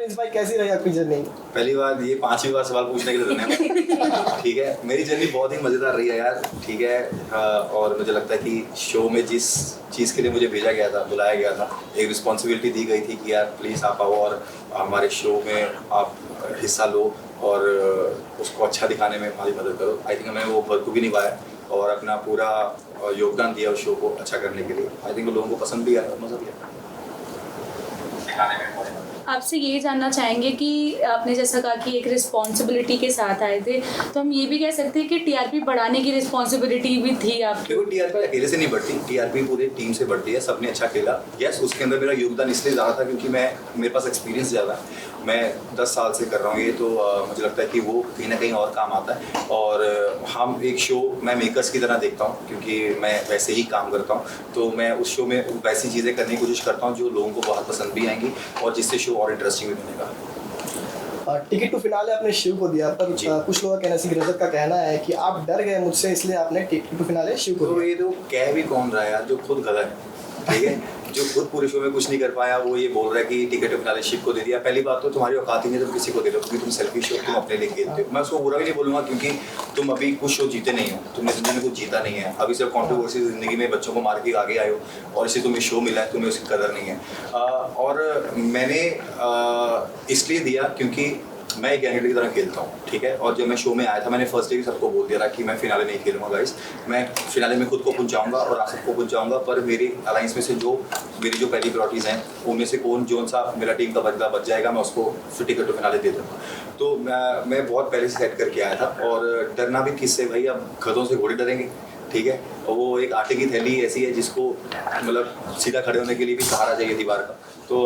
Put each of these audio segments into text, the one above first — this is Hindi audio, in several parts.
प्रिंस भाई कैसी रही आपकी जर्नी? पहली बार ये 5वीं बार सवाल पूछने के लिए धन्यवाद। ठीक है, मेरी जर्नी बहुत ही मज़ेदार रही है यार। ठीक है, और मुझे लगता है कि शो में जिस चीज़ के लिए मुझे भेजा गया था, बुलाया गया था, एक रिस्पॉन्सिबिलिटी दी गई थी कि यार प्लीज़ आप आओ और हमारे शो में आप हिस्सा लो और उसको अच्छा दिखाने में हमारी मदद करो। आई थिंक मैंने वो बखूबी निभाया और अपना पूरा योगदान दिया उस शो को अच्छा करने के लिए। आई थिंक लोगों को पसंद भी आया, मज़ा भी आया। आपसे ये जानना चाहेंगे कि आपने जैसा कहा कि एक रिस्पॉन्सिबिलिटी के साथ आए थे, तो हम ये भी कह सकते हैं कि टीआरपी बढ़ाने की रिस्पॉन्सिबिलिटी भी थी आपकी? देखो, टीआरपी अकेले से नहीं बढ़ती, टीआरपी पूरे टीम से बढ़ती है। सबने अच्छा खेला। यस, उसके अंदर मेरा योगदान इसलिए ज़्यादा था क्योंकि मेरे पास एक्सपीरियंस ज़्यादा है। मैं 10 साल से कर रहा हूँ ये, तो मुझे लगता है कि वो कहीं ना कहीं और काम आता है। और हम एक शो मैं मेकर्स की तरह देखता हूँ क्योंकि मैं वैसे ही काम करता हूँ, तो मैं उस शो में वैसी चीज़ें करने की कोशिश करता हूँ जो लोगों को बहुत पसंद भी आएंगी और जिससे शो और इंटरेस्टिंग भी बनेगा। टिकट टू फिनाले आपने शिव को दिया, पर कुछ लोगों का कहना है, रजत का कहना है कि आप डर गए मुझसे इसलिए आपने टिकट टू फिनाले शिव को तो दिया। ये तो कह भी कौन रहा है यार, जो खुद गलत है। ठीक है, जो खुद पूरे शो में कुछ नहीं कर पाया वो ये बोल रहा है कि टिकट टू फिनाले शिव को दे दिया। पहली बात तो तुम्हारी औकात ही नहीं, तुम किसी को दे दो क्योंकि तुम सेल्फिश हो, तुम अपने लिए खेलते हो। मैं उसको बुरा भी नहीं बोलूँगा क्योंकि तुम अभी कुछ शो जीते नहीं हो, तुमने जिंदगी में कुछ जीता नहीं है। अभी सिर्फ कॉन्ट्रोवर्सी जिंदगी में बच्चों को मार के आगे आए हो और इसे तुम्हें शो मिला है, तुम्हें उसकी कदर नहीं है। और मैंने इसलिए दिया क्योंकि मैं एक कैंडिडेट की तरह खेलता हूँ। ठीक है, और जब मैं शो में आया था मैंने फर्स्ट डे भी सबको बोल दिया था कि मैं फिनाले नहीं खेलूंगा गाइस, मैं फिनाले में खुद को पहुंचाऊंगा और आप सबको पहुंचाऊंगा, पर मेरी अलायंस में से मेरी जो पहली प्रायोरिटीज़ हैं उनमें से कौन सा मेरा टीम का बदला बच जाएगा मैं उसको फिर टिकट टू फिनाले दे दूँगा। तो मैं बहुत पहले से सेट करके आया था। और डरना भी किससे भाई, अब गधों से घोड़े डरेंगे। ठीक है, और वो एक आटे की थैली ऐसी है जिसको मतलब सीधा खड़े होने के लिए भी सहारा चाहिए दीवार का। तो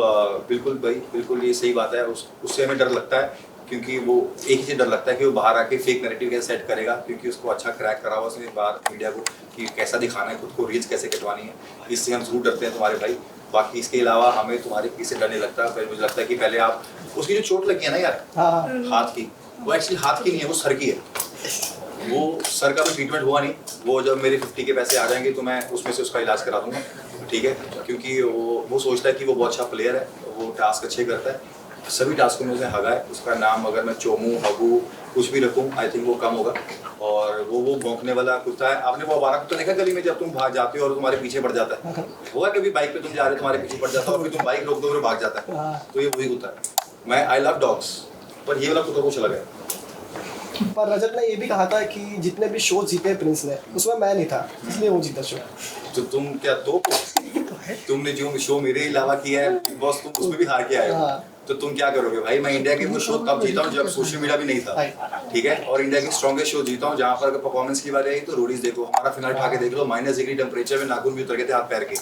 बिल्कुल भाई, बिल्कुल ये सही बात है। उससे हमें डर लगता है क्योंकि वो एक ही चीज़ डर लगता है कि वो बाहर आके फेक नैरेटिव कैसे सेट करेगा, क्योंकि उसको अच्छा क्रैक करा हुआ उसने बाहर मीडिया को कि कैसा दिखाना है, खुद को रीच कैसे कटवानी है। इससे हम जरूर डरते हैं तुम्हारे भाई। बाकी इसके अलावा हमें तुम्हारे किसी से डर नहीं लगता। फिर मुझे लगता है कि पहले आप उसकी जो चोट लगी है ना यार हाथ की, वो एक्चुअली हाथ की नहीं है, वो सर की है। वो सर का भी ट्रीटमेंट हुआ नहीं। वो जब मेरे 50 के पैसे आ जाएंगे तो मैं उसमें से उसका इलाज करा दूंगा। ठीक है, क्योंकि वो सोचता है कि वो बहुत अच्छा प्लेयर है, वो टास्क अच्छे करता है, सभी टास्कों में उसे हगा है। उसका नाम अगर मैं चोमू हगू कुछ भी रखूँ आई थिंक वो कम होगा। और वो भौंकने वाला कुत्ता है। आपने वो आवारा कुत्ता देखा गली में जब तुम भाग जाते हो और तुम्हारे पीछे पड़ जाता है? हुआ कभी बाइक पे तुम जा रहे हो तुम्हारे पीछे पड़ जाता है और फिर तुम बाइक रोक दो और भाग जाता है? तो ये वही कुत्ता है। मैं आई लव डॉग्स, पर ये वाला कुत्ता कुछ अलग है। पर रजत ने ये भी कहा था कि जितने भी शो जीते प्रिंस ने उसमें मैं नहीं था इसलिए वो जीता शो। तो तुम क्या तुमने जो शो मेरे अलावा किया है बॉस, तुम उसमें भी हार के आए हो। तो तुम क्या करोगे भाई? मैं इंडिया के वो शो तब जीता हूँ जब सोशल मीडिया भी नहीं था। ठीक है, और इंडिया के स्ट्रॉन्गेस्ट शो जीता हूँ जहाँ पर अगर परफॉर्मेंस की बात आई तो रोडीज देखो, हमारा फिनाल उठा के देख लो, -डिग्री टेम्परेचर में नाखून भी उतर गए थे हाथ पैर के,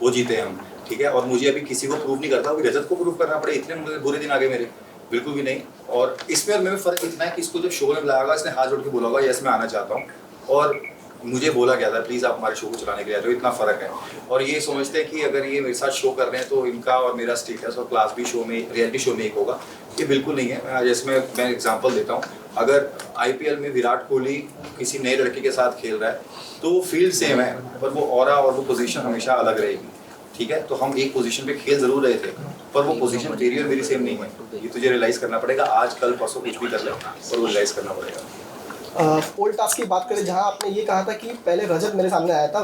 वो जीते हम। ठीक है, और मुझे अभी किसी को प्रूव नहीं करता, अभी रजत को प्रूव करना पड़े, इतने मुझे बुरे दिन आ गए मेरे, बिल्कुल भी नहीं। और इसमें और मेरे फर्क इतना है कि इसको जब शो में बुलाया होगा इसने हाथ जोड़ के बोला होगा यस मैं आना चाहता हूँ, और मुझे बोला गया था प्लीज़ आप हमारे शो को चलाने के लिए आ जाओ। इतना फ़र्क है। और ये समझते हैं कि अगर ये मेरे साथ शो कर रहे हैं तो इनका और मेरा स्टेटस और क्लास भी शो में, रियलिटी शो में एक होगा। ये बिल्कुल नहीं है। जैसे मैं एग्जांपल देता हूँ, अगर आईपीएल में विराट कोहली किसी नए लड़के के साथ खेल रहा है तो वो फील्ड सेम है पर वो ऑरा और वो पोजीशन हमेशा अलग रहेगी। ठीक है, तो हम एक पोजीशन पे खेल जरूर रहे थे पर वो पोजीशन तेरी और मेरी सेम नहीं है। ये तुझे रियलाइज़ करना पड़ेगा। आज कल परसों कुछ भी कर ले और वो रियलाइज़ करना पड़ेगा। पोल टास्क की बात करें जहाँ आपने ये कहा था कि पहले रजत मेरे सामने आया था,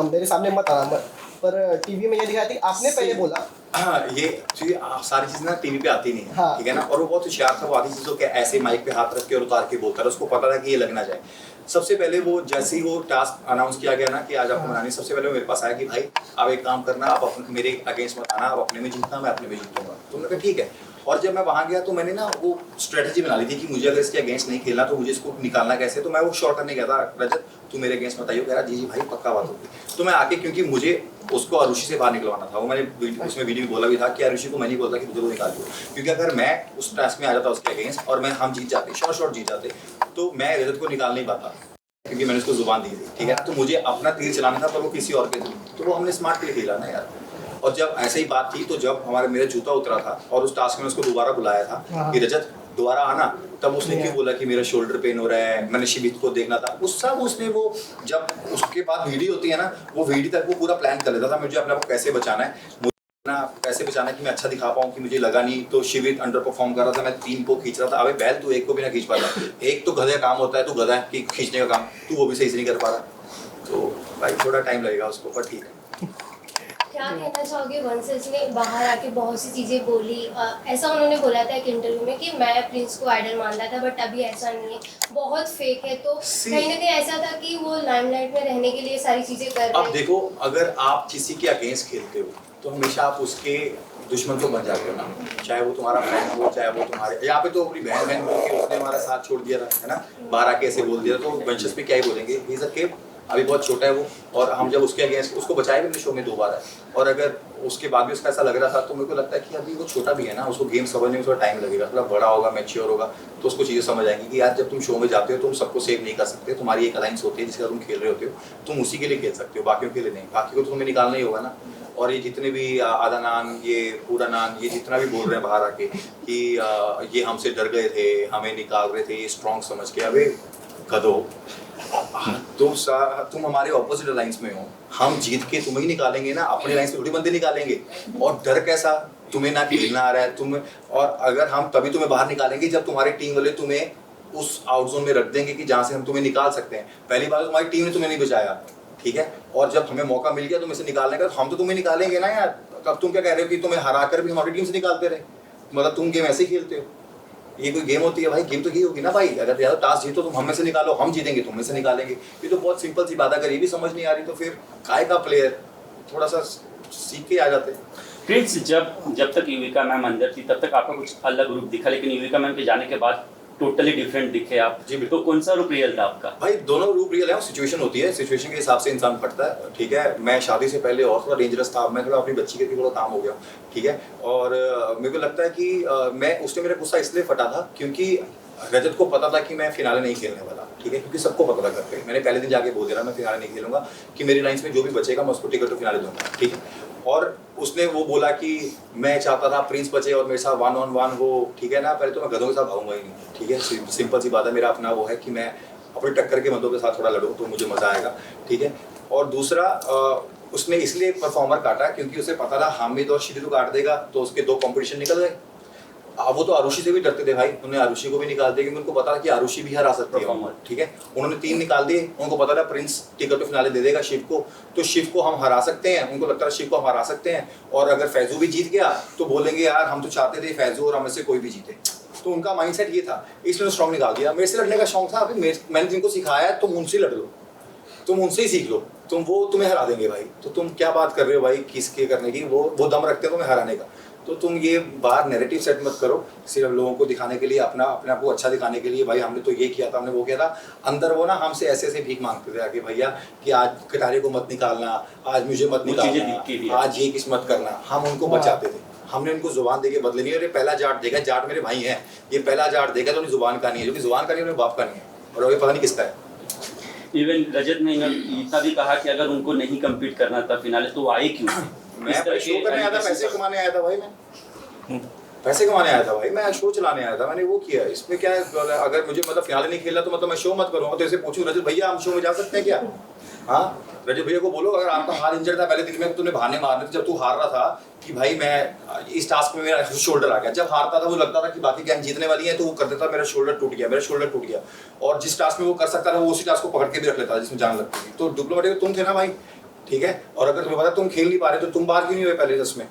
मेरे सामने मत आना, पर टीवी में ये दिखाया थी आपने पहले बोला। हाँ, ये सारी चीज़ ना टीवी पे आती नहीं है। हाँ। ठीक है ना, और वो बहुत होशियार था। वो आधी चीज़ों के ऐसे माइक पे हाथ रख के और उतार के बोलता था, उसको पता था कि ये लग ना जाए। सबसे पहले वो जैसे ही वो टास्क अनाउंस किया गया ना कि आज आपको बनानी, सबसे पहले वो मेरे पास आया कि भाई आप एक काम करना, आप मेरे अगेंस्ट मत आना, आप अपने में जीतना, मैं अपने में जीतूंगा। तो मैंने कहा ठीक है। और जब मैं वहाँ गया तो मैंने ना वो स्ट्रेटजी बना ली थी कि मुझे अगर इसके अगेंस्ट नहीं खेलना तो मुझे इसको निकालना कैसे। तो मैं वो शॉर्ट करने गया था, रजत तू मेरे अगेंस्ट मत आइयो। कह रहा जी भाई पक्का बात होगी। तो मैं आके, क्योंकि मुझे उसको अरुषि से बाहर निकलवाना था, वो मैंने उसमें वीडियो में बोला भी था कि अरुषि को मैं नहीं बोलता कि मुझे वो निकाल दो, क्योंकि अगर मैं उस टास्क में आ जाता उसके अगेंस्ट और हम जीत जाते, शॉर्ट जीत जाते, तो मैं रजत को निकाल नहीं पाता क्योंकि मैंने उसको जुबान दी थी। ठीक है, तो मुझे अपना तीर चलाना था पर वो किसी और पे थी, तो वो हमने स्मार्ट पे खेला ना यार। और जब ऐसे ही बात थी तो जब मेरा जूता उतरा था और उस टास्क में उसको दोबारा बुलाया था कि रजत दोबारा आना, तब उसने क्यों बोला कि मेरा शोल्डर पेन हो रहा है, मैंने शिवित को देखना था, उस सब उसने वो जब उसके बाद वीडियो होती है ना, वो वीडियो तक वो पूरा प्लान कर लेता था मुझे अपने आप को कैसे बचाना है। ना पैसे बचाना कि मैं अच्छा दिखा पाऊँ कि मुझे लगा नहीं, तो शिविर अंडर परफॉर्म कर रहा था, मैं 3 को खींच रहा था। अबे बैल, तू एक को भी ना खींच पा रहा, एक तो गधे का काम होता है, तू गधा है कि खींचने का काम, तू वो भी सही से नहीं कर पा रहा। तो भाई थोड़ा टाइम लगेगा उसको, पर ठीक है। क्या कहना चाहोगे, वंशज ने बाहर आके बहुत सी चीज़ें बोली, ऐसा उन्होंने बोला था एक इंटरव्यू में कि मैं प्रिंस को आइडल मान रहा था, बट अभी ऐसा नहीं है, बहुत फेक है। तो कहीं ना कहीं ऐसा था कि वो लाइमलाइट में रहने के लिए सारी चीज़ें कर रहे अब हैं। देखो, अगर आप किसी के अगेंस्ट खेलते हो तो हमेशा आप उसके दुश्मन तो बन जाते हो ना, चाहे वो तुम्हारा फ्रेंड हो, चाहे वो तुम्हारे, यहाँ पे तो अपनी बहन बोल के उसने हमारा साथ छोड़ दिया था, है ना, बाहर आके ऐसे बोल दिया, तो वंशज पे क्या ही बोलेंगे। ही इज अ किड, अभी बहुत छोटा है वो, और हम जब उसके अगेंस्ट उसको बचाए भी शो में 2 बार है, और अगर उसके बाद भी उसका ऐसा लग रहा था, तो मेरे को लगता है कि अभी वो छोटा भी है ना, उसको गेम समझने में थोड़ा टाइम लगेगा, थोड़ा बड़ा होगा, मैच्योर होगा, तो उसको चीज़ें समझ आएंगी कि यार जब तुम शो में जाते हो तुम सबको सेव नहीं कर सकते, तुम्हारी एक अलाइंस होती है जिसका तुम खेल रहे होते हो, तुम उसी के लिए खेल सकते हो, बाकियों के लिए नहीं, बाकी को तो तुम्हें निकालना ही होगा ना। और ये जितने भी आधा नान, ये पूरा नान, ये जितना भी बोल रहे हैं बाहर आके कि ये हमसे डर गए थे, हमें निकाल रहे थे, ये स्ट्रॉन्ग समझ के, अबे गधो, तुम हमारे ऑपोजिट अलाइंस में हो, हम जीत के तुम्हें ही निकालेंगे ना, अपने अलाइंस में थोड़ी बंदे निकालेंगे। और डर कैसा, तुम्हें ना खेलना आ रहा है तुम, और अगर हम तभी तुम्हें बाहर निकालेंगे जब तुम्हारी टीम वाले तुम्हें उस आउट जोन में रख देंगे कि जहाँ से हम तुम्हें निकाल सकते हैं। पहली बार तुम्हारी टीम ने तुम्हें नहीं बचाया, ठीक है, और जब हमें मौका मिल गया तुम्हें से निकालने का, तो हम तो तुम्हें निकालेंगे ना यार। अब तुम क्या कह रहे हो कि तुम्हें हरा कर भी हमारी टीम से निकालते रहे, मतलब तुम गेम ऐसे ही खेलते हो? ये कोई गेम होती है भाई? गेम तो ये होगी ना भाई, अगर यार टास्क जीतो तुम हम में से निकालो, हम जीतेंगे तुम में से निकालेंगे, ये तो बहुत सिंपल सी बात है। अगर ये भी समझ नहीं आ रही तो फिर काय का प्लेयर, थोड़ा सा सीख के आ जाते। प्रिंस, जब तक युविका मैम अंदर थी तब तक आपका कुछ अलग रूप दिखा, लेकिन युविका मैम के जाने के बाद टोटली डिफरेंट दिखे आप। जी बिल्कुल। तो कौन सा रूप रियल था आपका? भाई दोनों रूप रियल है, सिचुएशन होती है, सिचुएशन के हिसाब से इंसान फटता है, ठीक है। मैं शादी से पहले और थोड़ा डेंजरस था, मैं थोड़ा अपनी बच्ची के थोड़ा काम हो गया, ठीक है। और मेरे को लगता है कि मैं उससे मेरा गुस्सा इसलिए फटा था क्योंकि रजत को पता था कि मैं फिनाले नहीं खेलने वाला, ठीक है, क्योंकि सबको पता था घर पे, मैंने पहले दिन जाके बोल दिया मैं फिनाले नहीं खेलूंगा, कि मेरी लाइन्स में जो भी बचेगा मैं उसको टिकट टू फिनाले दूंगा, ठीक है। और उसने वो बोला कि मैं चाहता था प्रिंस बचे और मेरे साथ 1-on-1 हो, ठीक है ना। पहले तो मैं गधों के साथ भागूंगा ही नहीं, ठीक है, सिंपल सी बात है। मेरा अपना वो है कि मैं अपने टक्कर के बंदों के साथ थोड़ा लड़ूँ तो मुझे मजा आएगा, ठीक है। और दूसरा, उसने इसलिए परफॉर्मर काटा क्योंकि उसे पता था हामिद और श्रीतु काट देगा तो उसके 2 कॉम्पिटिशन निकल गए। वो तो आरुषि से भी डरते थे भाई, उन्होंने आरुषि को भी निकाल दिया क्योंकि उनको पता था कि आरुषि भी हरा सकती है, ठीक है। उन्होंने 3 निकाल दिए, उनको पता था प्रिंस टिकट टू फिनाले दे देगा शिव को, तो शिव को हम हरा सकते हैं, उनको लगता था शिव को हम हरा सकते हैं। और अगर फैजू भी जीत गया तो बोलेंगे यार हम तो चाहते थे फैजू और हमें से कोई भी जीते, तो उनका माइंडसेट ये था, इसलिए स्ट्रॉन्ग निकाल दिया। मेरे से लड़ने का शौक था, अभी मैंने जिनको सिखाया है तुम उनसे लड़ लो, तुम उनसे ही सीख लो, वो तुम्हें हरा देंगे भाई। तो तुम क्या बात कर रहे हो भाई किसके करने की, वो दम रखते हैं तुम्हें हराने का। तो तुम ये बाहर नैरेटिव सेट मत करो सिर्फ लोगों को दिखाने के लिए, अपने आप को अच्छा दिखाने के लिए, भाई हमने तो ये किया था, हमने वो किया था। अंदर वो ना हमसे ऐसे ऐसे भीख मांगते थे आके, भैया कि आज कटारे को मत निकालना, आज मुझे मत निकालना, आज ये किस मत करना। हम उनको बचाते थे, हमने उनको जुबान देके बदले नहीं। अरे पहला जाट देगा, जाट मेरे भाई हैं, ये पहला जाट देगा तो उन्हें जुबान का नहीं है, जो कि जुबान का नहीं उन्हें बाप का नहीं है, और अभी पता नहीं किसका है। इवन रजत ने इतना भी कहा कि अगर उनको नहीं कम्पीट करना था फिनाले तो आए क्यों? मैं शो करने आया था, पैसे कमाने आया था भाई, मैं पैसे कमाने आया था भाई, मैं शो चलाने आया था, मैंने वो किया। इसमें क्या है, अगर मुझे मतलब फिनाले नहीं खेलना तो मतलब मैं शो मत करूँगा। तो ऐसे पूछूं रजत भैया हम शो में जा सकते हैं क्या? हाँ, रजत भैया को बोलो अगर आपका हाथ इंजर्ड था पहले दिन में, तुमने बहाने मारने थे जब तू हार रहा था कि भाई मैं इस टास्क में मेरा शोल्डर आ गया। जब हारता था वो लगता था कि बाकी गैंग जीतने वाली है तो वो कर देता मेरा शोल्डर टूट गया, मेरा शोल्डर टूट गया। और जिस टास्क में वो कर सकता था वो उसी टास्क को पकड़ के भी रख लेता था जिसमें जान लगती थी। तो डिप्लोमेटिक तुम थे ना भाई, ठीक है। और अगर तुम्हें पता तुम खेल नहीं पा रहे तो तुम बाहर क्यों नहीं हुए पहले दस में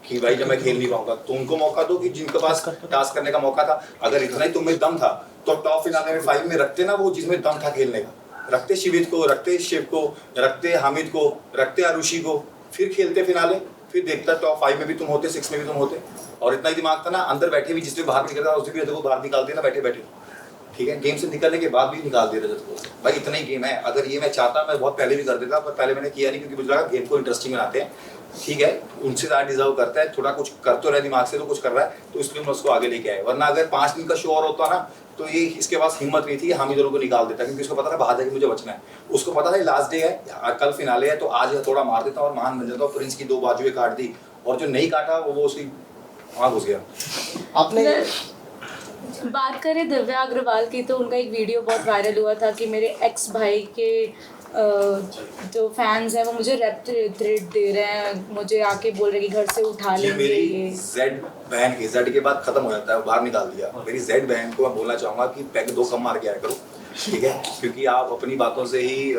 कि भाई जब मैं खेल नहीं पाऊंगा, तो उनको मौका दो कि जिनके पास टास्क करने का मौका था। अगर इतना ही तुम्हें दम था तो टॉप फिनाले में 5 में रखते ना वो जिसमें दम था खेलने का, रखते शिविर को, रखते शिव को, रखते हामिद को, रखते आरुषि को, फिर खेलते फिनाले, फिर देखता टॉप 5 में भी तुम होते, 6 में भी तुम होते। और इतना ही दिमाग था ना, अंदर बैठे भी जिसमें बाहर निकलता उसे भी देखो बाहर निकाल देना बैठे बैठे, ठीक है। गेम से निकलने के बाद भी निकाल दे रहे थे भाई, इतना ही गेम है। अगर ये मैं चाहता मैं बहुत पहले भी कर देता, पर पहले मैंने किया नहीं क्योंकि मुझे लगा गेम को इंटरेस्टिंग बनाते हैं, ठीक है। उनसे ज़्यादा डिजर्व करता है, थोड़ा कुछ कर तो रहे दिमाग से तो कुछ कर रहा है, तो इसलिए मैं उसको आगे लेके आया। वरना अगर 5 दिन का शो और होता ना तो ये इसके पास हिम्मत नहीं थी, हम ही दोनों को निकाल देता, क्योंकि उसको पता था बाहर जाके मुझे बचना है। उसको पता था लास्ट डे है, कल फिनाले है, तो आज थोड़ा मार देता और महान बन जाता। और प्रिंस की 2 बाजुएं काट दी और जो नहीं काटा वो उसकी वहाँ घुस गया। आपने बात करें दिव्या अग्रवाल की, तो उनका एक वीडियो बहुत वायरल हुआ था कि मेरे एक्स भाई के जो फैंस हैं वो मुझे रेप थ्रेट दे रहे हैं, मुझे आके बोल रहे हैं कि घर से उठा ये लेंगे मेरी ये। जेड बहन की, जेड के बाद खत्म हो जाता है, बाहर निकाल दिया। मेरी जेड बहन को मैं बोलना चाहूँगा कि पैक 2 कम मार के आया करो, ठीक है, क्योंकि आप अपनी बातों से ही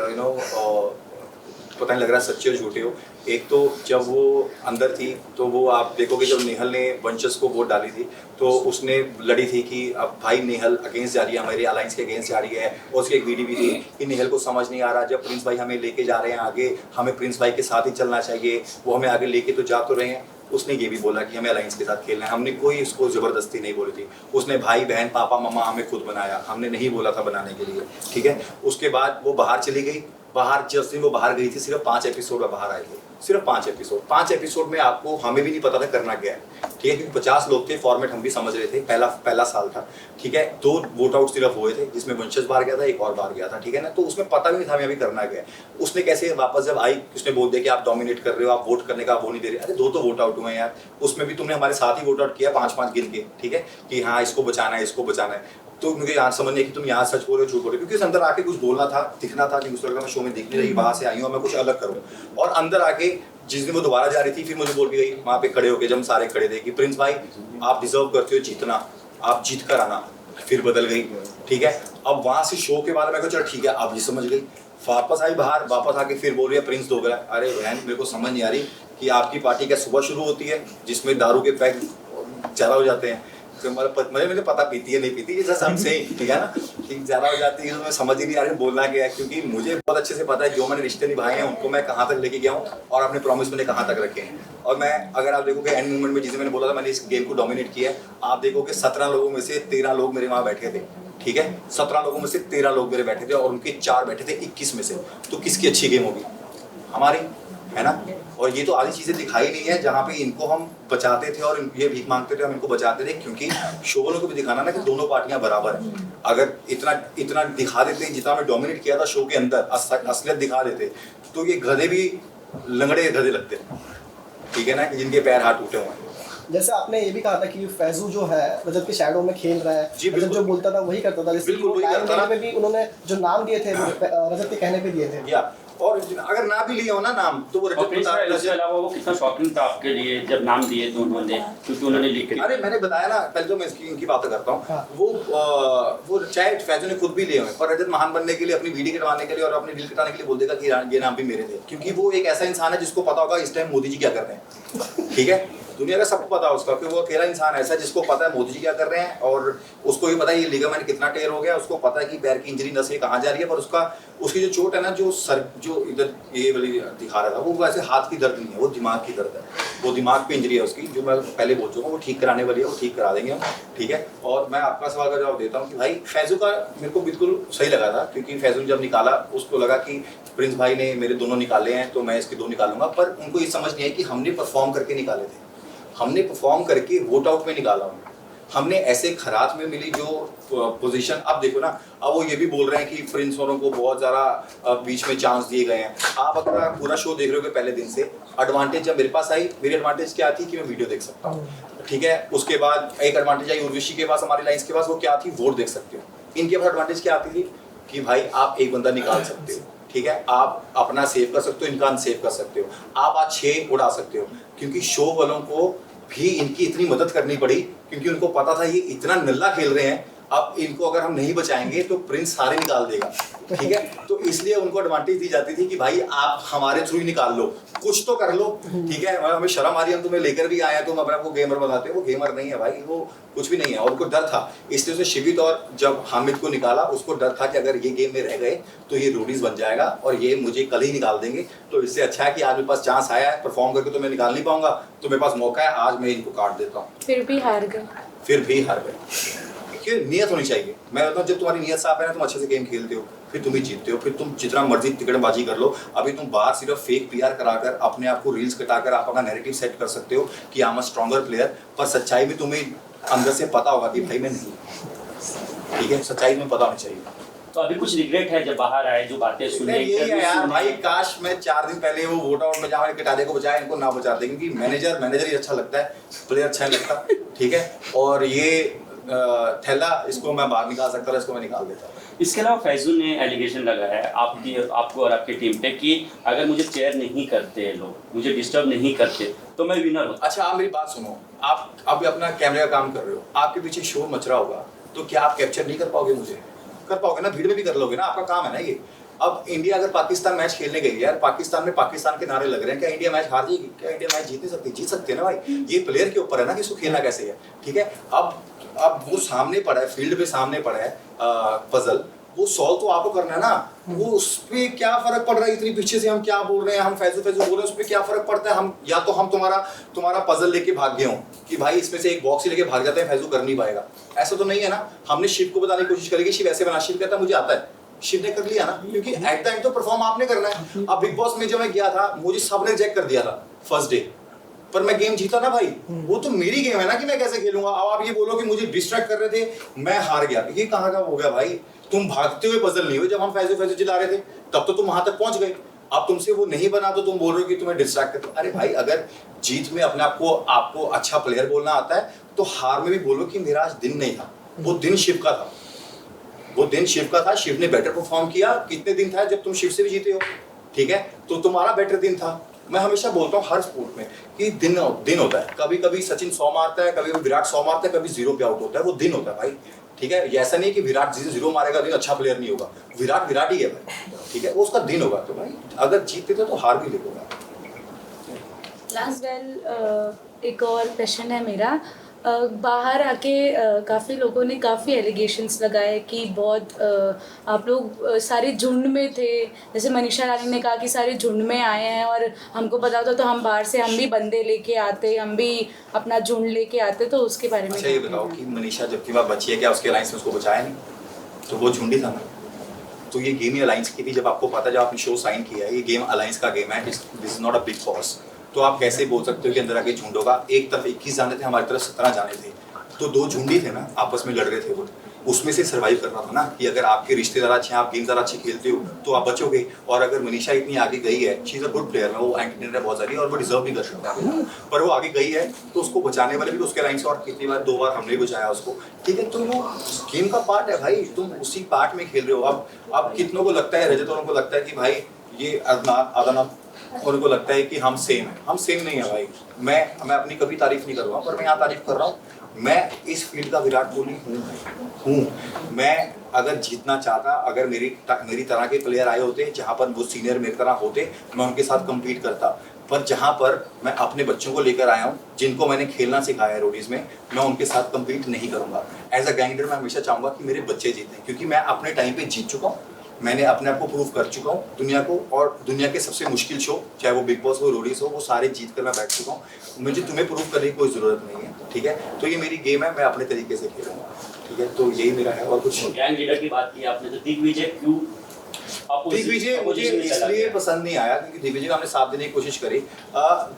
पता नहीं लग रहा सच्चे और झूठे हो। एक तो जब वो अंदर थी तो वो आप देखोगे जब नेहल ने वंशज को वोट डाली थी तो उसने लड़ी थी कि अब भाई नेहल अगेंस्ट जा रही है, हमारे अलायंस के अगेंस्ट जा रही है, और उसकी एक वीडियो भी थी कि नेहल को समझ नहीं आ रहा, जब प्रिंस भाई हमें लेके जा रहे हैं आगे, हमें प्रिंस भाई के साथ ही चलना चाहिए, वो हमें आगे लेके तो जा तो रहे हैं। उसने ये भी बोला कि हमें अलायंस के साथ खेलना है, हमने कोई उसको ज़बरदस्ती नहीं बोली थी, उसने भाई बहन पापा मम्मा हमें खुद बनाया, हमने नहीं बोला था बनाने के लिए, ठीक है। उसके बाद वो बाहर चली गई, बाहर जिस दिन वो बाहर गई थी सिर्फ 5 एपिसोड में बाहर आए थे, सिर्फ 5 एपिसोड। 5 एपिसोड में आपको हमें भी नहीं पता था करना क्या है, ठीक है, क्योंकि 50 लोग थे, फॉर्मेट हम भी समझ रहे थे, पहला साल था, ठीक है। 2 वोट आउट सिर्फ हुए थे, जिसमें वंशज बाहर गया था, एक और बाहर गया था, ठीक है ना, तो उसमें पता भी नहीं था हमें अभी करना क्या है। उसने कैसे वापस जब आई उसने बोल दिया कि आप डोमिनेट कर रहे हो, आप वोट करने का वो नहीं दे रहे। अरे 2 तो वोट आउट हुए हैं यार, उसमें भी तुमने हमारे साथ ही वोट आउट किया 5-5 गिन के, ठीक है, कि हाँ इसको बचाना है, इसको बचाना है। तो मुझे यहाँ समझ नहीं कि तुम यहाँ सच बोल रहे हो झूठ बोल रहे हो, क्योंकि उस अंदर आके कुछ बोलना था, दिखना था, कि मुझे लगा मैं शो में दिख नहीं रही, बाहर से आई हूँ मैं कुछ अलग करूँ। और अंदर आके जिस दिन वो दोबारा जा रही थी फिर मुझे बोल के गई वहाँ पे खड़े होके, जब हम सारे खड़े थे, कि प्रिंस भाई आप डिजर्व करते हो जीतना, आप जीत कर आना। फिर बदल गई, ठीक है। अब वहाँ से शो के बाद मैं चल ठीक है अब ये समझ गई, वापस आई बाहर, वापस आके फिर बोल रही है प्रिंस दोगला। अरे बहन मेरे को समझ नहीं आ रही कि आपकी पार्टी क्या सुबह शुरू होती है जिसमें दारू के पैक ज़्यादा हो जाते हैं, तो मुझे पता पीती है नहीं पीती, ये सब से ठीक है ना, कि ज़्यादा हो जाती है, तो मैं समझ ही नहीं आ रही बोलना क्या है, क्योंकि मुझे बहुत अच्छे से पता है जो मैंने रिश्ते निभाए हैं उनको मैं कहाँ तक लेके गया हूँ और अपने प्रॉमिस मैंने कहाँ तक रखे हैं। और मैं अगर आप देखोगे एंड मोमेंट में जिसे मैंने बोला था मैंने इस गेम को डोमिनेट किया है, आप देखोगे 17 लोगों में से 13 लोग मेरे वहाँ बैठे थे, ठीक है, 17 लोगों में से 13 लोग मेरे बैठे थे और उनके 4 बैठे थे 21 में से। तो किसकी अच्छी गेम होगी? हमारी, है ना। और ये तो आधी चीज़ें दिखाई नहीं है जहाँ पे इनको हम बचाते थे और ये भीख मांगते थे, हम इनको बचाते थे, क्योंकि शो वालों को भी दिखाना ना कि दोनों पार्टियां बराबर हैं। अगर इतना दिखा देते जितना हमें डोमिनेट किया था शो के अंदर, असलियत दिखा देते, तो ये गधे भी लंगड़े गधे लगते, ठीक है ना, कि जिनके पैर हाथ टूटे हुए हैं। जैसे आपने ये भी कहा था कि फैजू जो है रजत के शैडो में खेल रहा है, जी बिल्कुल, जो बोलता था वही करता था, जैसे बिल्कुल वही करता था। में भी उन्होंने जो नाम दिए थे रजत के कहने पे दिए थे, या और अगर ना भी लिया हो ना नाम तो वो इसके अलावा वो कितना शॉकिंग था आपके लिए जब नाम दिए तो उन्होंने, क्योंकि उन्होंने लिख के, अरे मैंने बताया ना पहले, तो मैं इनकी बात करता हूँ। हाँ। वो चाहे फैजू ने खुद भी लिए हुए, पर रजत महान बनने के लिए, अपनी वीडियो कटवाने के लिए और अपनी रील कटाने के लिए बोल देगा कि ये नाम भी मेरे थे, क्योंकि वो एक ऐसा इंसान है जिसको पता होगा इस टाइम मोदी जी क्या कर रहे हैं, ठीक है। दुनिया का सबको पता है उसका कि वो अकेला इंसान ऐसा है जिसको पता है मोदी जी क्या कर रहे हैं, और उसको ये पता है ये लिगामेंट कितना टेयर हो गया, उसको पता है कि पैर की इंजरी नस ये कहाँ जा रही है, पर उसकी जो चोट है ना, जो इधर ये वाली दिखा रहा था, वो वैसे हाथ की दर्द नहीं है, वो दिमाग की दर्द है, वो दिमाग पे इंजरी है उसकी, जो मैं पहले बोल चुका हूँ, वो ठीक कराने वाली है, वो ठीक करा देंगे हम, ठीक है। और मैं आपका सवाल का जवाब देता हूँ कि भाई फैजू का मेरे को बिल्कुल सही लगा था, क्योंकि फैजू जब निकाला उसको लगा कि प्रिंस भाई ने मेरे दोनों निकाले हैं तो मैं इसके 2 निकालूंगा, पर उनको ये समझ नहीं है कि हमने परफॉर्म करके निकाले थे, हमने परफॉर्म करके वोट आउट में निकाला हूँ, हमने ऐसे खरात में मिली जो पोजीशन। अब देखो ना, अब वो ये भी बोल रहे हैं कि प्रिंस औरों को बहुत ज़्यादा बीच में चांस दिए गए हैं। आप अगर पूरा शो देख रहे हो पहले दिन से, एडवांटेज जब मेरे पास आई, मेरी एडवांटेज क्या थी कि मैं वीडियो देख सकता हूँ, ठीक है। उसके बाद एक एडवांटेज आई उर्वशी के पास, हमारी लाइन्स के पास, वो क्या थी, वोट देख सकते हो। इनके पास एडवांटेज क्या आती थी कि भाई आप एक बंदा निकाल सकते हो, ठीक है, आप अपना सेव कर सकते हो, इनका अनसेव कर सकते हो, आप आज 6 उड़ा सकते हो, क्योंकि शो वालों को भी इनकी इतनी मदद करनी पड़ी, क्योंकि उनको पता था ये इतना नल्ला खेल रहे हैं, अब इनको अगर हम नहीं बचाएंगे तो प्रिंस सारे निकाल देगा, ठीक है। तो इसलिए उनको एडवांटेज दी जाती थी कि भाई आप हमारे थ्रू ही निकाल लो, कुछ तो कर लो, ठीक है। हमें शर्म आ रही है, हम तुम्हें लेकर भी आए हैं, तुम अपने आपको गेमर बताते हो, वो गेमर नहीं है भाई, वो कुछ भी नहीं है। और उनको डर था, इसलिए उसने शिवित और जब हामिद को निकाला, उसको डर था कि अगर ये गेम में रह गए तो ये रोडीज बन जाएगा और ये मुझे कल ही निकाल देंगे, तो इससे अच्छा है कि आज मेरे पास चांस आया है, परफॉर्म करके तो मैं निकाल नहीं पाऊंगा, तो मेरे पास मौका है, आज मैं इनको काट देता हूँ। फिर भी हार गए। कि नियत होनी चाहिए। मैं बताऊँ, जब तुम्हारी नियत साफ है ना, तुम अच्छे से गेम खेलते हो, फिर तुम ही जीतते हो, फिर तुम जितना मर्जी तिकड़बाजी कर लो। अभी तुम बाहर सिर्फ फेक पीआर कराकर अपने आप को रील्स कटाकर आप अपना नैरेटिव सेट कर सकते हो कि I am a stronger player, पर सच्चाई भी तुम्हें अंदर से पता होगा कि भाई मैं नहीं, ठीक है, सच्चाई तुम्हें पता होनी चाहिए। तो अभी कुछ रिग्रेट है जब बाहर आए, जो बातें सुने? ये है यार भाई, काश मैं 4 दिन पहले वो वोट आउट में जहाँ कटारे को बचाया, इनको ना बचाते, क्योंकि मैनेजर ही अच्छा लगता है, प्लेयर अच्छा नहीं लगता, ठीक है। और ये थैला इसको मैं बाहर निकाल सकता था, इसको मैं निकाल देता। इसके अलावा फैजुल ने एलिगेशन लगाया है आपको और आपकी टीम पे कि अगर मुझे चेयर नहीं करते लोग, मुझे डिस्टर्ब नहीं करते तो मैं विनर होता। अच्छा आप मेरी बात सुनो, आप अभी अपना कैमरे का काम कर रहे हो, आपके पीछे शोर मच रहा होगा, तो क्या आप कैप्चर नहीं कर पाओगे मुझे? कर पाओगे ना, भीड़ में भी कर लोगे ना, आपका काम है ना ये। अब इंडिया अगर पाकिस्तान मैच खेलने गई यार, पाकिस्तान में पाकिस्तान के नारे लग रहे हैं, क्या इंडिया मैच हार जाएगी? क्या इंडिया मैच जीत नहीं सकती? जीत सकती है ना भाई। ये प्लेयर के ऊपर है ना कि इसको खेलना कैसे है, ठीक है। अब वो सामने पड़ा है, फील्ड पे सामने पड़ा है पजल, वो सॉल्व तो आपको करना है ना। वो उस पे क्या फर्क पड़ रहा है, इतनी पीछे से हम क्या बोल रहे हैं, हम फैजू बोल रहे हैं, उस पे क्या फर्क पड़ता है? हम या तो हम तुम्हारा पजल लेके भाग गए हो कि भाई इसमें से एक बॉक्स ही लेके भाग जाते हैं, फैजू कर नहीं पाएगा, ऐसा तो नहीं है ना। हमने शिव को बताने की कोशिश करेगी, शिव ऐसे बना, शिव कहता है मुझे आता है, शिव ने कर लिया ना, क्योंकि एट द एंड तो परफॉर्म आपने करना है। अब बिग बॉस में जब मैं गया था, मुझे सबने रिजेक्ट कर दिया था फर्स्ट डे, पर मैं गेम जीता ना भाई। वो तो मेरी गेम है ना कि मैं कैसे खेलूंगा। अब आप ये बोलो कि मुझे डिस्ट्रैक्ट कर रहे थे, मैं हार गया, ये कहाँ का हो गया भाई? तुम भागते हुए पजल नहीं हुए, जब हम फैजू चिल्ला रहे थे तब तो तुम वहां तक पहुंच गए। अब तुमसे वो नहीं बना तो तुम बोल रहे हो कि तुम्हें डिस्ट्रैक्ट करते। अरे भाई, अगर जीत में अपने आपको अच्छा प्लेयर बोलना आता है तो हार में भी बोलो कि मेरा आज दिन नहीं था, वो दिन शिव का था, वो दिन शिव का था। शिव ने बेटर परफॉर्म किया। कितने दिन था जब तुम शिव से भी जीते हो, ठीक है, तो तुम्हारा बेटर दिन था। मैं हमेशा बोलता हूँ हर स्पोर्ट में कि दिन होता है। कभी कभी सचिन 100 मारता है, कभी विराट 100 मारता है, कभी 0 पे आउट होता है, वो दिन होता है भाई, ठीक है। ये ऐसा नहीं कि विराट 0 मारेगा दिन अच्छा प्लेयर नहीं होगा, विराट ही है भाई, ठीक है, वो उसका दिन होगा। तो भाई अगर जीतते थे तो हार भी लेगा। लास्ट एक और क्वेश्चन है मेरा। बाहर आके काफ़ी लोगों ने काफ़ी एलिगेशंस लगाए कि बहुत आप लोग सारे झुंड में थे। जैसे मनीषा रानी ने कहा कि सारे झुंड में आए हैं और हमको पता होता तो हम बाहर से हम भी बंदे लेके आते, हम भी अपना झुंड लेके आते। तो उसके बारे में अच्छा ये बताओ कि मनीषा जबकि वह बची है, क्या उसके अलायंस ने उसको बचाया नहीं? तो वो झुंड ही था ना। तो ये गेम ही अलायंस की थी। जब आपको पता, जब आपने शो साइन किया है, ये गेम अलायंस का गेम है, this is not a big boss. तो आप कैसे बोल सकते हो कि अंदर आके झुंड होगा? एक तरफ 21 जाने थे, हमारी तरफ 17 जाने थे, तो 2 झुंड ही थे ना, आपस में लड़ रहे थे। वो उसमें से सर्वाइव करना था ना कि अगर आपके रिश्तेदार अच्छे हैं, आप गेम ज़्यादा अच्छे खेलते हो तो आप बचोगे। और अगर मनीषा इतनी आगे गई है, she is a good player, वो एंटरटेनर है बहुत सारी और वो डिजर्व भी कर सकता है, पर वो आगे गई है तो उसको बचाने वाले भी तो उसके लाइन से, और कितनी बार 2 बार हमने बचाया उसको, ठीक है। तो वो गेम का पार्ट है भाई, तुम उसी पार्ट में खेल रहे हो। अब कितनों को लगता है, रजत को लगता है कि भाई ये अदनान, उनको लगता है कि हम सेम है। हम सेम नहीं है भाई। मैं अपनी कभी तारीफ नहीं कर रहा हूँ, पर मैं यहाँ तारीफ कर रहा हूँ। मैं इस फील्ड का विराट कोहली हूँ। मैं अगर जीतना चाहता, अगर मेरी तरह के प्लेयर आए होते जहाँ पर वो सीनियर मेरी तरह होते, मैं उनके साथ कम्पीट करता। पर जहाँ पर मैं अपने बच्चों को लेकर आया हूँ, जिनको मैंने खेलना सिखाया है रोडीज में, मैं उनके साथ कम्पीट नहीं करूँगा। एज अ ग्राइंडर मैं हमेशा चाहूँगा कि मेरे बच्चे जीतें, क्योंकि मैं अपने टाइम पे जीत चुका हूँ। मैंने अपने आप को प्रूव कर चुका हूँ दुनिया को, और दुनिया के सबसे मुश्किल शो, चाहे वो बिग बॉस हो, रोडीज हो, वो सारे जीत कर मैं बैठ चुका हूँ। मुझे तुम्हें प्रूव करने की कोई ज़रूरत नहीं है, ठीक है। तो ये मेरी गेम है, मैं अपने तरीके से खेलूँगा, ठीक है। तो यही मेरा है और कुछ। गैंग लीडर की बात की आपने, तो दिग्विजय क्यों? दिग्विजय मुझे इसलिए पसंद नहीं आया क्योंकि दिग्विजय को हमने साथ देने की कोशिश करी।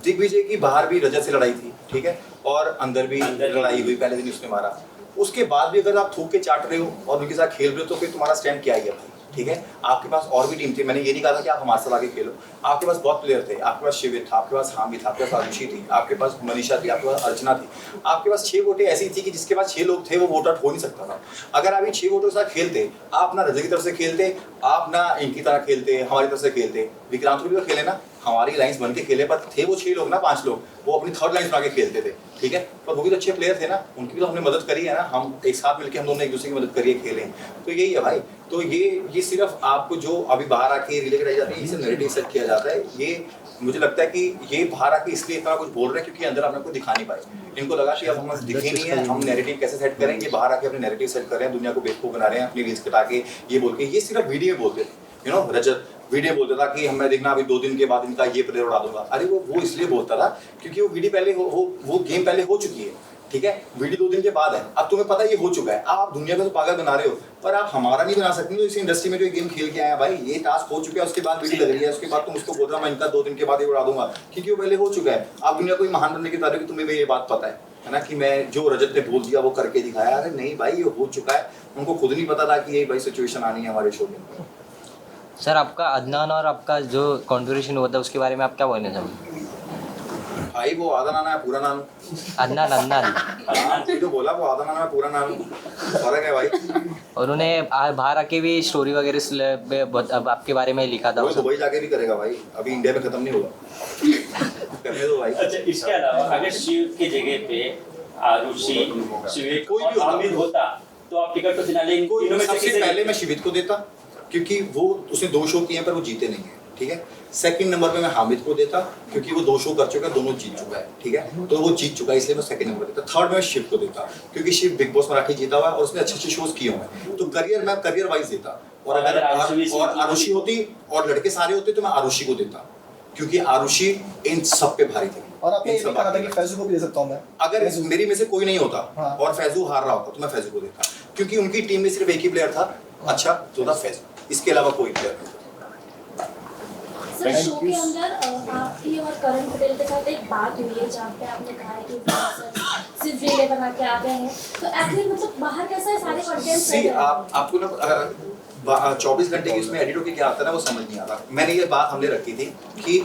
दिग्विजय की बाहर भी रजत से लड़ाई थी, ठीक है, और अंदर भी लड़ाई हुई, पहले दिन उसने मारा। उसके बाद भी अगर आप थूक के चाट रहे हो और उनके साथ खेल रहे हो तो फिर तुम्हारा स्टैंड क्या ही है भाई, ठीक है। आपके पास और भी टीम थी, मैंने ये नहीं कहा था कि आप हमारे साथ आगे खेलो। आपके पास बहुत प्लेयर थे, आपके पास शिविर था, आपके पास हामी था, आपके पास आरुषि थी, आपके पास मनीषा थी, आपके पास अर्चना थी। आपके पास 6 वोटें ऐसी थी कि जिसके पास 6 लोग थे वो वोट आउट हो नहीं सकता था। अगर आप इन 6 वोटों के साथ खेलते, आप ना रजत की तरफ से खेलते, आप ना इनकी तरह खेलते, हमारी तरफ से खेलते, विक्रांत भी तो खेले ना, हमारी लाइन्स बन के खेले, पर थे वो 6 लोग ना, 5 लोग, वो अपनी थर्ड लाइन बना के खेलते थे, ठीक है। पर वो भी तो अच्छे प्लेयर थे ना, उनकी भी तो हमने मदद करी है ना, हम एक साथ मिलकर हम दोनों एक दूसरे की मदद करिए, खेलें। तो यही है भाई। तो ये सिर्फ आपको जो अभी बाहर आके रिले कराई जाती है, इसे नैरेटिव सेट किया जाता है। ये मुझे लगता है कि ये बाहर आके इसलिए इतना कुछ बोल रहे हैं क्योंकि अंदर अपने को दिखा नहीं पाए। इनको लगा कि अब हम दिखे नहीं है, हम नैरेटिव कैसे सेट करें। ये बाहर आके अपने नैरेटिव सेट कर रहे हैं, दुनिया को बेवकूफ बना रहे हैं, अपनी रील्स कटा के ये बोल के। ये सिर्फ वीडियो बोलते थे, यू नो, रजत वीडियो बोलता था कि हमें देखना अभी 2 दिन के बाद इनका ये प्लेयर उड़ा दूंगा। अरे वो इसलिए बोलता था क्योंकि वो वीडियो पहले वो गेम पहले हो चुकी है, ठीक है। वीडियो 2 दिन के बाद है, अब तुम्हें पता है ये हो चुका है। आप दुनिया को तो पागल बना रहे हो, पर आप हमारा नहीं बना सकते। तो इस इंडस्ट्री में जो गेम खेल के आया भाई, ये टास्क हो चुका है, उसके बाद वीडियो लग रही है, उसके बाद तुम उसको बोल रहा मैं इनका 2 दिन के बाद ही उड़ा दूंगा, क्योंकि वो पहले हो चुका है। आप दुनिया को महान बनने के बाद कि तुम्हें ये बात पता है ना, कि मैं जो रजत ने बोल दिया वो करके दिखाया। अरे नहीं भाई, ये हो चुका है, उनको खुद नहीं पता था कि ये भाई सिचुएशन आनी है हमारे शो में। सर, आपका अदनान और आपका जो कॉन्वर्सेशन हुआ था उसके बारे में आप क्या बोलना चाहोगे? भाई वो आधा नाना है पूरा नाम, अदनान अदनान। हाँ तू तो बोला वो आधा नाना है पूरा नाम, फर्क है भाई। उन्होंने बाहर आके भी स्टोरी वगैरह अब आपके बारे में लिखा था। वो दुबई जाके भी करेगा भाई, अभी इंडिया में खत्म नहीं होगा, करने दो भाई। अच्छा, इसके अलावा अगर शिव की जगह पे आरुषि, शिविक कोई भी और होता। हामिद होता तो आप टिकट तो फिनाले इन तीनों में से सबसे किसे पहले देते? मैं शिवित को देता, क्योंकि वो उसने 2 शो किए हैं पर वो जीते नहीं है, ठीक है। सेकंड नंबर पे मैं हामिद को देता, क्योंकि वो 2 शो कर चुका है, दोनों जीत चुका है, ठीक है, तो वो जीत चुका है इसलिए मैं सेकंड नंबर देता। थर्ड में शिव को देता, क्योंकि शिव बिग बॉस मराठी जीता हुआ है और उसने अच्छे शोज किए हुए हैं, तो करियर मैं करियर वाइज देता। और अगर आरुषि होती और लड़के सारे होते तो मैं आरुषि को देता, क्योंकि आरुषि इन सब पे भारी थी। और आपने इन ये सब भी कहा था बातों कि पे। फैजू को भी दे सकता हूँ मैं। अगर मेरी में से कोई नहीं होता हाँ। और फैजू हार रहा होता तो मैं फैजू को देता, क्योंकि उनकी टीम में सिर्फ एक ही प्लेयर था अच्छा, जो था फैजू, इसके अलावा कोई प्लेयर नहीं। सर शो के अंदर आपकी और करण पटेल के साथ एक बात हुई है जहाँ पे आपने कहा है कि influencers सिर्फ रीलें बना के आ गए हैं, तो एक्चुअली मतलब बाहर कैसा है सारे कंटेंट आपको ना 24 घंटे की उसमें एडिट होके क्या आता है ना वो समझ नहीं आता। मैंने ये बात हमने रखी थी कि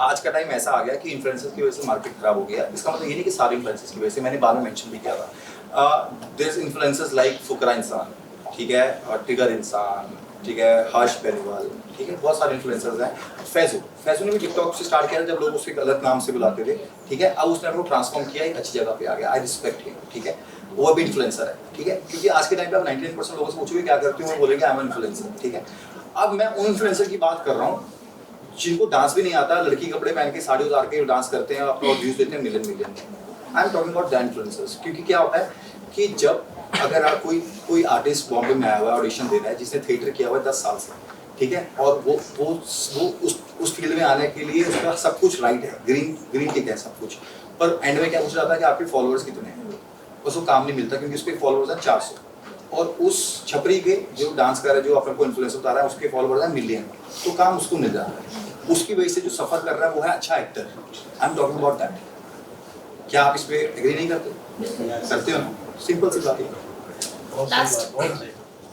आज का टाइम ऐसा आ गया कि इन्फ्लुएंसर्स की वजह से मार्केट खराब हो गया। इसका मतलब ये नहीं कि सारे इन्फ्लुएंसर्स की वजह से, मैंने बाद में मेंशन भी किया था। देयर इज इन्फ्लुएंसर्स लाइक फुकरा इंसान, ठीक है, और ट्रिगर इंसान, ठीक है, हर्ष बेनीवाल, ठीक है, बहुत सारे इन्फ्लुएंसर्स हैं। फैजू ने भी टिकटॉक से स्टार्ट किया जब लोग उसके गलत नाम से बुलाते थे, ठीक है, अब उसने अपने ट्रांसफॉर्म किया, एक अच्छी जगह पे आ गया, आई रिस्पेक्ट हिम, ठीक है, वो अभी इन्फ्लुएंसर है, ठीक है, क्योंकि आज के टाइम पे आप 99% लोगों से पूछोगे क्या करते हो, वो बोलेंगे आई एम इन्फ्लुएंसर, ठीक है। अब मैं उन इन्फ्लुएंसर की बात कर रहा हूँ जिनको डांस भी नहीं आता, लड़की कपड़े पहन के साड़ी उतार के डांस करते हैं, अपना व्यूज देते हैं million. I am talking about the influencers, क्योंकि क्या होता है कि जब अगर आप कोई आर्टिस्ट बॉम्बे में आया हुआ है ऑडिशन दे रहा है, जिसने थिएटर किया हुआ है 10 साल से, ठीक है, और वो उस फील्ड में आने के लिए उसका सब कुछ राइट है, ग्रीन टिक है सब कुछ, पर एंड में क्या पूछा जाता है कि आपके फॉलोअर्स कितने हैं, उसको काम नहीं मिलता क्योंकि उसके फॉलोअर्स हैं 400, और उस छपरी के जो डांस कर रहा है, जो अपने को इन्फ्लुएंसर बता रहा है, उसके फॉलोअर्स हैं मिलियन, तो काम उसको मिल जाता है। उसकी वजह से जो सफर कर रहा है वो है अच्छा actor. I am talking about that. क्या आप इस पे एग्री नहीं करते? करते हो ना? सिंपल सी बात है।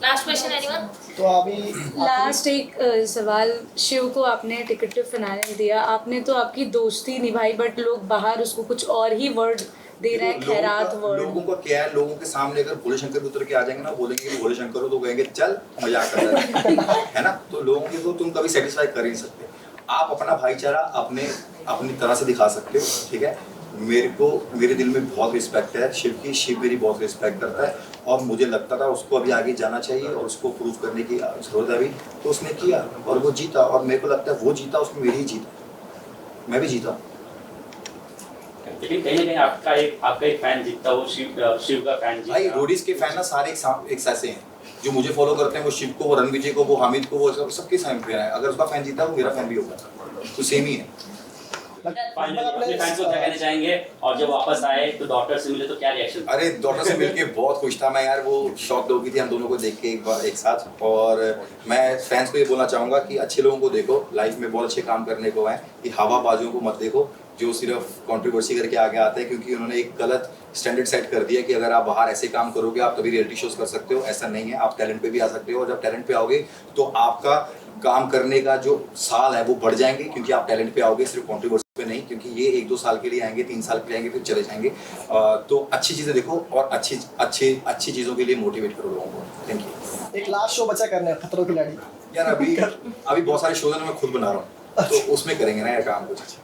Last question anyone? तो अभी लास्ट एक सवाल, शिव को आपने टिकट फिनाले दिया, आपने तो आपकी दोस्ती निभाई, बट लोग बाहर उसको कुछ और ही वर्ड दे रहे हैं, खैरात वर्ड। लोगों का क्या है, लोगों के सामने अगर भोले शंकर उतर के आ जाएंगे ना, बोलेंगे कि भोले शंकर हो, तो कहेंगे चल मजाक कर रहा है ना, तो लोगों की तो तुम कभी सेटिस्फाई कर ही नहीं सकते। आप अपना भाईचारा अपनी तरह से दिखा सकते हो, ठीक है। मेरे दिल में बहुत रिस्पेक्ट है शिव की, शिव मेरी बहुत रिस्पेक्ट करता है, और मुझे लगता था उसको अभी आगे जाना चाहिए और उसको प्रूव करने की जरूरत है अभी, तो उसने किया और वो जीता, और मेरे को लगता है वो जीता उसमें मेरी ही जीत, मैं भी जीता। लेकिन कहीं ना कहीं आपका एक फैन जीतता, वो शिव का फैन जीतता। भाई रोडीज के फैन ना सारे एक ऐसे हैं जो मुझे फॉलो करते हैं, वो शिव को, वो रणविजय को, वो हामिद को, वो सबके फैन है। अगर उसका फैन जीता वो मेरा फैन भी होगा, तो सेम ही है। फाइनली अपने फैंस को क्या कहना चाहेंगे, और जब वापस आए तो डॉक्टर से मिले तो क्या रिएक्शन? अरे डॉक्टर से मिलके बहुत खुश था मैं यार, वो शॉक हो गई थी हम दोनों को देख के एक साथ। और मैं फैंस को ये बोलना चाहूँगा कि अच्छे लोगों को देखो, लाइफ में बहुत अच्छे काम करने को है, कि हवाबाजों को मत देखो जो सिर्फ कंट्रोवर्सी करके आगे आते हैं, क्योंकि उन्होंने एक गलत स्टैंडर्ड सेट कर दिया कि अगर आप बाहर ऐसे काम करोगे आप तभी रियलिटी शोज कर सकते हो। ऐसा नहीं है, आप टैलेंट पे भी आ सकते हो, और जब टैलेंट पे आओगे तो आपका काम करने का जो साल है वो बढ़ जाएंगे, क्योंकि आप टैलेंट पे आओगे, सिर्फ कंट्रोवर्सी पे नहीं, क्योंकि ये 1-2 साल के लिए आएंगे, 3 साल के लिए आएंगे, फिर चले जाएंगे। तो अच्छी चीज़ें देखो और अच्छी चीज़ों के लिए मोटिवेट करो लोगों को। Thank you. एक लास्ट शो बचा करना है, खतरों की खिलाड़ी। यार अभी बहुत सारे शोज हैं मैं खुद बना रहा हूँ, तो उसमें करेंगे ना यार काम कुछ अच्छा।